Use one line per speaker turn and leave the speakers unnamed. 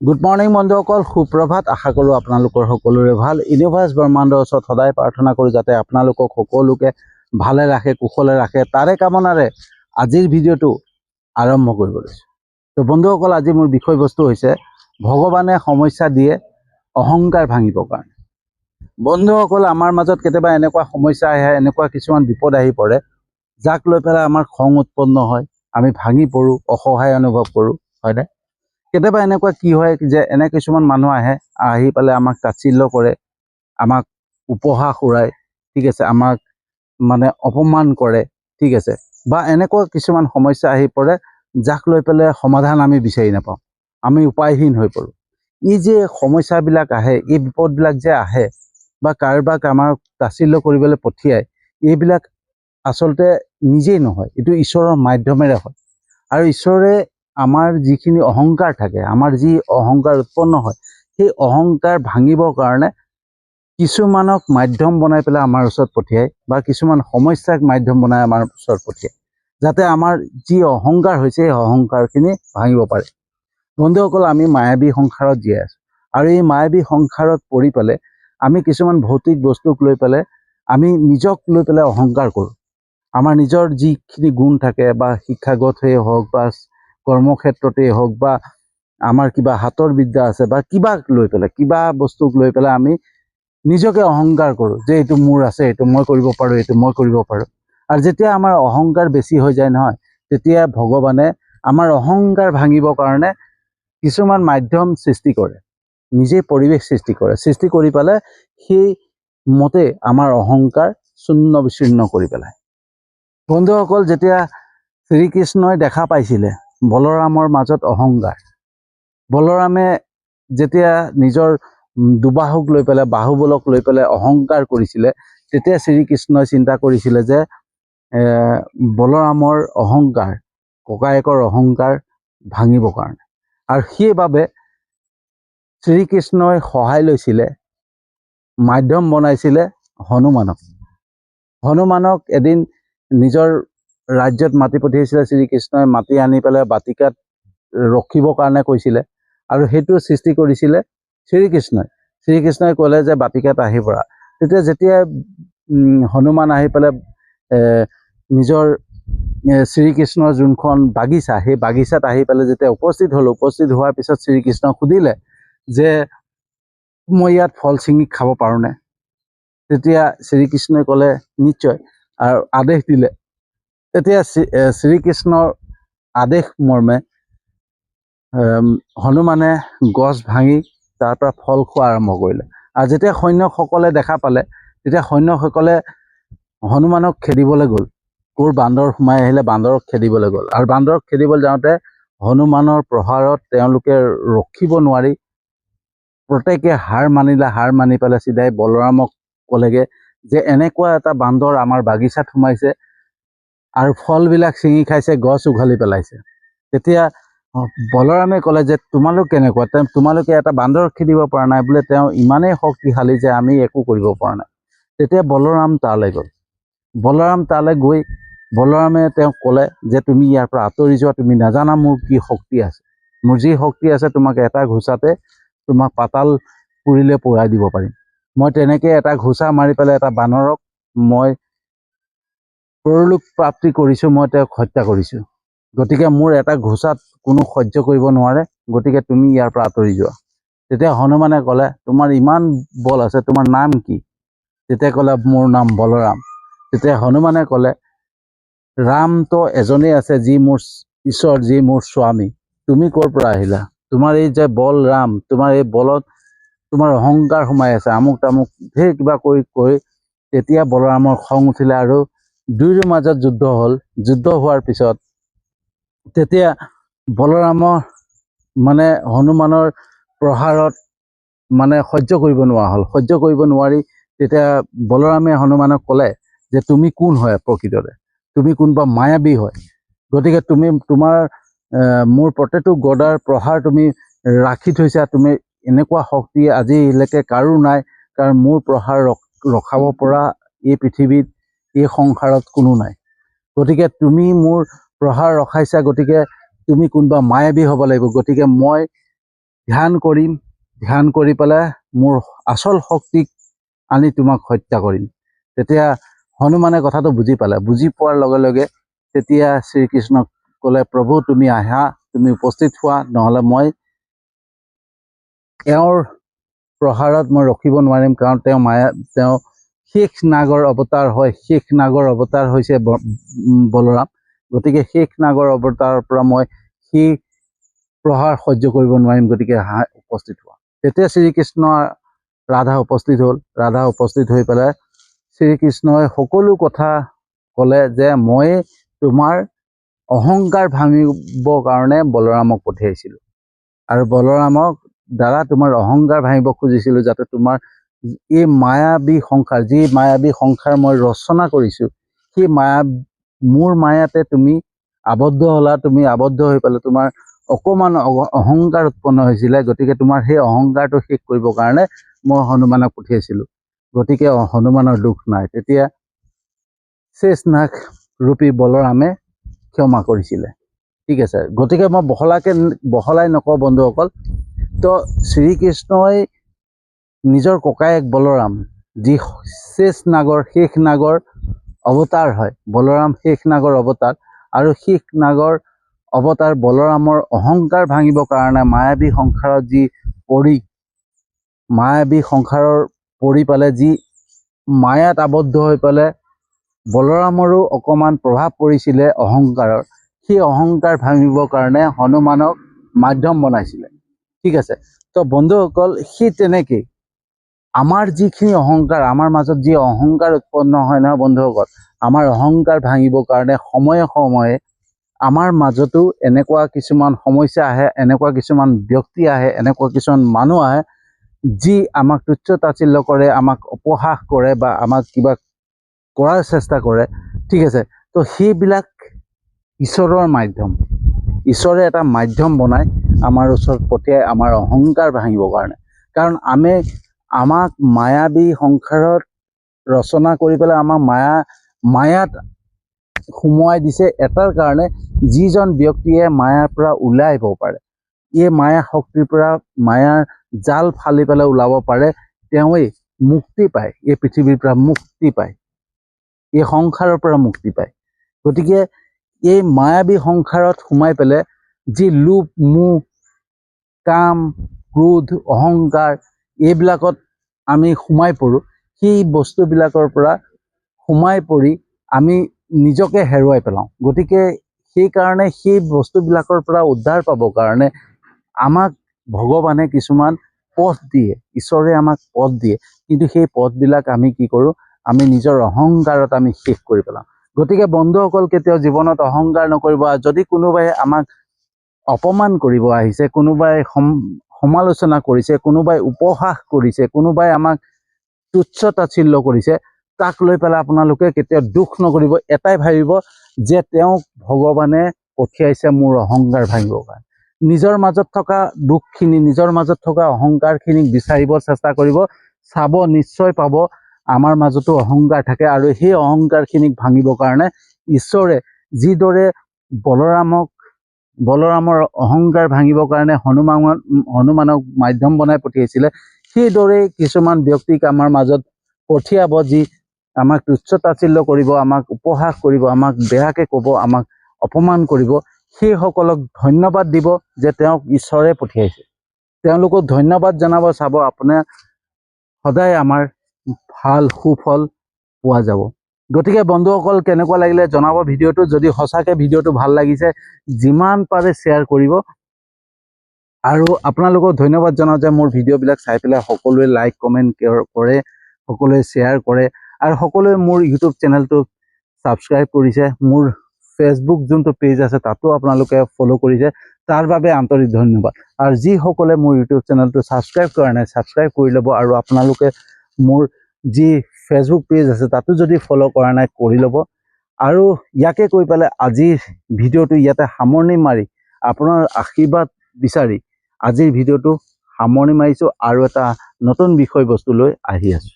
Good morning বন্ধুসকল, সুপ্ৰভাত। আশা কৰোঁ আপোনালোকৰ সকলোৰে ভাল। ইউনিভাৰ্ছ ব্ৰহ্মাণ্ডৰ ওচৰত সদায় প্ৰাৰ্থনা কৰোঁ যাতে আপোনালোকক সকলোকে ভালে ৰাখে, কুশলে ৰাখে। তাৰে কামনাৰে আজিৰ ভিডিঅ'টো আৰম্ভ কৰিব লৈছোঁ। তো বন্ধুসকল, আজি মোৰ বিষয়বস্তু হৈছে ভগৱানে সমস্যা দিয়ে অহংকাৰ ভাঙিবৰ কাৰণে। বন্ধুসকল, আমাৰ মাজত কেতিয়াবা এনেকুৱা সমস্যা আহে, এনেকুৱা কিছুমান বিপদ আহি পৰে, যাক লৈ পেলাই আমাৰ খং উৎপন্ন হয়, আমি ভাঙি পৰোঁ, অসহায় অনুভৱ কৰোঁ, হয়নে? কেতিয়াবা এনেকুৱা কি হয় যে এনে কিছুমান মানুহ আহি পেলাই আমাক তাচ্ছিল্য কৰে, আমাক উপহাস উৰায়, ঠিক আছে, আমাক মানে অপমান কৰে, ঠিক আছে, বা এনেকুৱা কিছুমান সমস্যা আহি পৰে যাক লৈ পেলাই সমাধান আমি বিচাৰি নাপাওঁ, আমি উপায়হীন হৈ পৰোঁ। এই যে সমস্যাবিলাক আহে, এই বিপদবিলাক যে আহে বা কাৰোবাক আমাৰ তাচ্ছিল্য কৰিবলৈ পঠিয়ায়, এইবিলাক আচলতে নিজেই নহয়, এইটো ঈশ্বৰৰ মাধ্যমেৰে হয়। আৰু ঈশ্বৰে আমাৰ যিখিনি অহংকাৰ থাকে, আমাৰ যি অহংকাৰ উৎপন্ন হয়, সেই অহংকাৰ ভাঙিবৰ কাৰণে কিছুমানক মাধ্যম বনাই পেলাই আমাৰ ওচৰত পঠিয়ায়, বা কিছুমান সমস্যাক মাধ্যম বনাই আমাৰ ওচৰত পঠিয়ায়, যাতে আমাৰ যি অহংকাৰ হৈছে সেই অহংকাৰখিনি ভাঙিব পাৰে। বন্ধুসকল, আমি মায়াবী সংসাৰত জীয়াই আছোঁ, আৰু এই মায়াবী সংসাৰত পৰি পেলাই আমি কিছুমান ভৌতিক বস্তুক লৈ পেলাই আমি নিজক লৈ পেলাই অহংকাৰ কৰোঁ। আমাৰ নিজৰ যিখিনি গুণ থাকে, বা শিক্ষাগতই হওক, বা কৰ্মক্ষেত্ৰতেই হওক, বা আমাৰ কিবা হাতৰ বিদ্যা আছে, বা কিবা লৈ পেলাই, কিবা বস্তুক লৈ পেলাই আমি নিজকে অহংকাৰ কৰোঁ যে এইটো মোৰ আছে, এইটো মই কৰিব পাৰোঁ, এইটো মই কৰিব পাৰোঁ। আৰু যেতিয়া আমাৰ অহংকাৰ বেছি হৈ যায় নহয়, তেতিয়া ভগৱানে আমাৰ অহংকাৰ ভাঙিবৰ কাৰণে কিছুমান মাধ্যম সৃষ্টি কৰে, নিজেই পৰিৱেশ সৃষ্টি কৰি পেলাই সেই মতে আমাৰ অহংকাৰ চূৰ্ণ বিচূৰ্ণ কৰি পেলায়। বন্ধুসকল, যেতিয়া শ্ৰীকৃষ্ণই দেখা পাইছিলে বলৰামৰ মাজত অহংকাৰ, বলৰামে যেতিয়া নিজৰ দুবাহুক লৈ পেলাই, বাহুবলক লৈ পেলাই অহংকাৰ কৰিছিলে, তেতিয়া শ্ৰীকৃষ্ণই চিন্তা কৰিছিলে যে বলৰামৰ অহংকাৰ, ককায়েকৰ অহংকাৰ ভাঙিবৰ কাৰণে। আৰু সেইবাবে শ্ৰীকৃষ্ণই সহায় লৈছিলে, মাধ্যম বনাইছিলে হনুমানক। হনুমানক এদিন নিজৰ ৰাজ্যত মাতি পঠিয়াইছিলে শ্ৰীকৃষ্ণই, মাতি আনি পেলাই বাটিকাত ৰখিবৰ কাৰণে কৈছিলে, আৰু সেইটো সৃষ্টি কৰিছিলে শ্ৰীকৃষ্ণই। শ্ৰীকৃষ্ণই ক'লে যে বাটিকাত আহি পৰা। যেতিয়া হনুমান আহি পেলাই নিজৰ শ্ৰীকৃষ্ণৰ যোনখন বাগিচা, সেই বাগিচাত আহি পেলাই যেতিয়া উপস্থিত হোৱাৰ পিছত শ্ৰীকৃষ্ণক সুধিলে যে মই ইয়াত ফল ছিঙি খাব পাৰোঁনে? তেতিয়া শ্ৰীকৃষ্ণই ক'লে নিশ্চয়, আৰু আদেশ দিলে। তেতিয়া শ্ৰীকৃষ্ণৰ আদেশ মৰ্মে হনুমানে গছ ভাঙি তাৰ পৰা ফল খোৱা আৰম্ভ কৰিলে। আৰু যেতিয়া সৈন্যসকলে দেখা পালে, তেতিয়া সৈন্যসকলে হনুমানক খেদিবলৈ গ'ল। কোৰ বান্দৰ সোমাই আহিলে, বান্দৰক খেদিবলৈ গ'ল। আৰু বান্দৰক খেদিবলৈ যাওঁতে হনুমানৰ প্ৰহাৰত তেওঁলোকে ৰখিব নোৱাৰি প্ৰত্যেকে হাৰ মানিলে। হাৰ মানি পেলাই চিধাই বলৰামক ক'লেগে যে এনেকুৱা এটা বান্দৰ আমাৰ বাগিচাত সোমাইছে, আৰু ফলবিলাক ছিঙি খাইছে, গছ উঘালি পেলাইছে। তেতিয়া বলৰামে ক'লে যে তোমালোক কেনেকুৱা, তোমালোকে এটা বান্দৰক খেদিব পৰা নাই বোলে, তেওঁ ইমানেই শক্তিশালী যে আমি একো কৰিব পৰা নাই। তেতিয়া বলৰাম তালৈ গ'ল। বলৰাম তালৈ গৈ বলৰামে তেওঁক ক'লে যে তুমি ইয়াৰ পৰা আঁতৰি যোৱা, তুমি নাজানা মোৰ কি শক্তি আছে। মোৰ যি শক্তি আছে, তোমাক এটা ঘোচাতে তোমাক পাতাল পুৰিলে পৰাই দিব পাৰিম। মই তেনেকৈ এটা ঘোচা মাৰি পেলাই এটা বানৰক মই পৰলোক প্ৰাপ্তি কৰিছোঁ, মই তেওঁক হত্যা কৰিছোঁ। গতিকে মোৰ এটা ঘোচাত কোনো সহ্য কৰিব নোৱাৰে, গতিকে তুমি ইয়াৰ পৰা আঁতৰি যোৱা। তেতিয়া হনুমানে ক'লে তোমাৰ ইমান বল আছে, তোমাৰ নাম কি? তেতিয়া ক'লে মোৰ নাম বলৰাম। তেতিয়া হনুমানে ক'লে ৰামতো এজনেই আছে, যি মোৰ ঈশ্বৰ, যি মোৰ স্বামী। তুমি ক'ৰ পৰা আহিলা? তোমাৰ এই যে বল ৰাম, তোমাৰ এই বলত তোমাৰ অহংকাৰ সোমাই আছে, আমুক তামুক ঢেৰ কিবা কৈ তেতিয়া বলৰামৰ খং উঠিলে, আৰু দুয়োৰ মাজত যুদ্ধ হ'ল। যুদ্ধ হোৱাৰ পিছত তেতিয়া বলৰামৰ মানে হনুমানৰ প্ৰহাৰত মানে সহ্য কৰিব নোৱাৰা হ'ল। সহ্য কৰিব নোৱাৰি তেতিয়া বলৰামে হনুমানক ক'লে যে তুমি কোন হয় প্ৰকৃততে? তুমি কোনোবা মায়াবী হয়। গতিকে তুমি তোমাৰ মোৰ প্ৰতিটো গদাৰ প্ৰহাৰ তুমি ৰাখি থৈছা, তুমি এনেকুৱা শক্তি আজিলৈকে কাৰো নাই, কাৰণ মোৰ প্ৰহাৰ ৰখাব পৰা এই পৃথিৱীত, এই সংসাৰত কোনো নাই। গতিকে তুমি মোৰ প্ৰহাৰ ৰখাইছা, গতিকে তুমি কোনোবা মায়াবী হ'ব লাগিব। গতিকে মই ধ্যান কৰিম, ধ্যান কৰি পেলাই মোৰ আচল শক্তিক আনি তোমাক হত্যা কৰিম। তেতিয়া হনুমানে কথাটো বুজি পালে। বুজি পোৱাৰ লগে লগে তেতিয়া শ্ৰীকৃষ্ণক ক'লে, প্ৰভু তুমি আহা, তুমি উপস্থিত হোৱা, নহ'লে মই তেওঁৰ প্ৰহাৰত মই ৰখিব নোৱাৰিম। কাৰণ তেওঁ শেষ নাগৰ অৱতাৰ হয়। শেষ নাগৰ অৱতাৰ হৈছে বলৰাম। গতিকে শেষ নাগৰ অৱতাৰৰ পৰা মই সেই প্ৰহাৰ সহ্য কৰিব নোৱাৰিম। গতিকে উপস্থিত হোৱা। তেতিয়া শ্ৰীকৃষ্ণ ৰাধা উপস্থিত হ'ল। ৰাধা উপস্থিত হৈ পেলাই শ্ৰীকৃষ্ণই সকলো কথা ক'লে যে মই তোমাৰ অহংকাৰ ভাঙিবৰ কাৰণে বলৰামক পঠিয়াইছিলোঁ, আৰু বলৰামক দ্বাৰা তোমাৰ অহংকাৰ ভাঙিব খুজিছিলোঁ, যাতে তোমাৰ এই মায়াবী সংসাৰ, যি মায়াবী সংসাৰ মই ৰচনা কৰিছোঁ, সেই মোৰ মায়াতে তুমি আবদ্ধ হ'লা। তুমি আবদ্ধ হৈ পেলাই তোমাৰ অকণমান অহংকাৰ উৎপন্ন হৈছিলে। গতিকে তোমাৰ সেই অহংকাৰটো শেষ কৰিবৰ কাৰণে মই হনুমানক পঠিয়াইছিলোঁ। গতিকে হনুমানৰ দুখ নাই। তেতিয়া শেষনাগ ৰূপী বলৰামে ক্ষমা কৰিছিলে। ঠিক আছে। গতিকে মই বহলাই নকওঁ বন্ধুসকল। তো শ্ৰীকৃষ্ণই নিজৰ ককায়েক বলৰাম, যি শেষ নাগৰ অৱতাৰ হয়। বলৰাম শেষ নাগৰ অৱতাৰ, আৰু শেষ নাগৰ অৱতাৰ বলৰামৰ অহংকাৰ ভাঙিবৰ কাৰণে মায়াবী সংসাৰত পৰি পালে, যি মায়াত আবদ্ধ হৈ পেলাই বলৰামৰো অকণমান প্ৰভাৱ পৰিছিলে অহংকাৰৰ, সেই অহংকাৰ ভাঙিবৰ কাৰণে হনুমানক মাধ্যম বনাইছিলে। ঠিক আছে। তো বন্ধুসকল, সেই তেনেকেই আমাৰ যিখিনি অহংকাৰ, আমাৰ মাজত যি অহংকাৰ উৎপন্ন হয় নহয় বন্ধুসকল, আমাৰ অহংকাৰ ভাঙিবৰ কাৰণে সময়ে সময়ে আমাৰ মাজতো এনেকুৱা কিছুমান সমস্যা আহে, এনেকুৱা কিছুমান ব্যক্তি আহে, এনেকুৱা কিছুমান মানুহ আহে, যি আমাক তুচ্ছ তাচ্ছিল্য কৰে, আমাক উপহাস কৰে, বা আমাক কিবা কৰাৰ চেষ্টা কৰে। ঠিক আছে। তো সেইবিলাক ঈশ্বৰৰ মাধ্যম। ঈশ্বৰে এটা মাধ্যম বনাই আমাৰ ওচৰত পঠিয়াই আমাৰ অহংকাৰ ভাঙিবৰ কাৰণে। কাৰণ আমাক মায়াবী সংসাৰত ৰচনা কৰি পেলাই আমাক মায়াত সোমোৱাই দিছে এটাৰ কাৰণে, যিজন ব্যক্তিয়ে মায়াৰ পৰা ওলাই আহিব পাৰে, এই মায়া শক্তিৰ পৰা, মায়াৰ জাল ফালি পেলাই ওলাব পাৰে, তেওঁৱেই মুক্তি পায়। এই পৃথিৱীৰ পৰা মুক্তি পায়, এই সংসাৰৰ পৰা মুক্তি পায়। গতিকে এই মায়াবী সংসাৰত সোমাই পেলাই যি লোভ, মোহ, কাম, ক্ৰোধ, অহংকাৰ, এইবিলাকত আমি সোমাই পৰোঁ, সেই বস্তুবিলাকৰ পৰা সোমাই পৰি আমি নিজকে হেৰুৱাই পেলাওঁ। গতিকে সেইকাৰণে সেই বস্তুবিলাকৰ পৰা উদ্ধাৰ পাবৰ কাৰণে আমাক ভগৱানে কিছুমান পথ দিয়ে, ঈশ্বৰে আমাক পথ দিয়ে। কিন্তু সেই পথবিলাক আমি কি কৰোঁ? আমি নিজৰ অহংকাৰত আমি শেষ কৰি পেলাওঁ। গতিকে বন্ধুসকল, কেতিয়াও জীৱনত অহংকাৰ নকৰিব। আৰু যদি কোনোবাই আমাক অপমান কৰিব আহিছে, কোনোবাই সমালোচনা কৰিছে, কোনোবাই উপহাস কৰিছে, কোনোবাই আমাক তুচ্ছ তাচ্ছিল্য কৰিছে, তাক লৈ পেলাই আপোনালোকে কেতিয়াও দুখ নকৰিব। এটাই ভাবিব যে তেওঁক ভগৱানে পঠিয়াইছে মোৰ অহংকাৰ ভাঙিবৰ কাৰণে। নিজৰ মাজত থকা দুখখিনি, নিজৰ মাজত থকা অহংকাৰখিনিক বিচাৰিব চেষ্টা কৰিব, চাব নিশ্চয় পাব আমাৰ মাজতো অহংকাৰ থাকে। আৰু সেই অহংকাৰখিনিক ভাঙিবৰ কাৰণে ঈশ্বৰে যিদৰে বলৰামৰ অহংকাৰ ভাঙিবৰ কাৰণে হনুমানক মাধ্যম বনাই পঠিয়াইছিলে, সেইদৰেই কিছুমান ব্যক্তিক আমাৰ মাজত পঠিয়াব, যি আমাক তুচ্ছ তাচ্ছিল্য কৰিব, আমাক উপহাস কৰিব, আমাক বেয়াকে ক'ব, আমাক অপমান কৰিব। সেইসকলক ধন্যবাদ দিব যে তেওঁক ঈশ্বৰে পঠিয়াইছে। তেওঁলোকক ধন্যবাদ জনাব। চাব আপোনাৰ সদায় আমাৰ ভাল সুফল পোৱা যাব। গতিকে বন্ধুসকল, কেনেকুৱা লাগিলে জনাব ভিডিঅ'টো। যদি সঁচাকৈ ভিডিঅ'টো ভাল লাগিছে, যিমান পাৰে শ্বেয়াৰ কৰিব। আৰু আপোনালোকক ধন্যবাদ জনাওঁ যে মোৰ ভিডিঅ'বিলাক চাই পেলাই সকলোৱে লাইক কমেণ্ট কৰে, সকলোৱে শ্বেয়াৰ কৰে, আৰু সকলোৱে মোৰ ইউটিউব চেনেলটো ছাবস্ক্ৰাইব কৰিছে। মোৰ ফেচবুক যোনটো পেজ আছে তাতো আপোনালোকে ফ'ল' কৰিছে, তাৰ বাবে আন্তৰিক ধন্যবাদ। আৰু যিসকলে মোৰ ইউটিউব চেনেলটো ছাবস্ক্ৰাইব কৰা নাই, ছাবস্ক্ৰাইব কৰি ল'ব। আৰু আপোনালোকে মোৰ যি ফেচবুক পেজ আছে তাতো যদি ফ'ল' কৰা নাই, কৰি ল'ব। আৰু ইয়াকে কৈ পেলাই আজিৰ ভিডিঅ'টো ইয়াতে সামৰণি মাৰি, আপোনাৰ আশীৰ্বাদ বিচাৰি আজিৰ ভিডিঅ'টো সামৰণি মাৰিছোঁ, আৰু এটা নতুন বিষয়বস্তু লৈ আহি আছোঁ।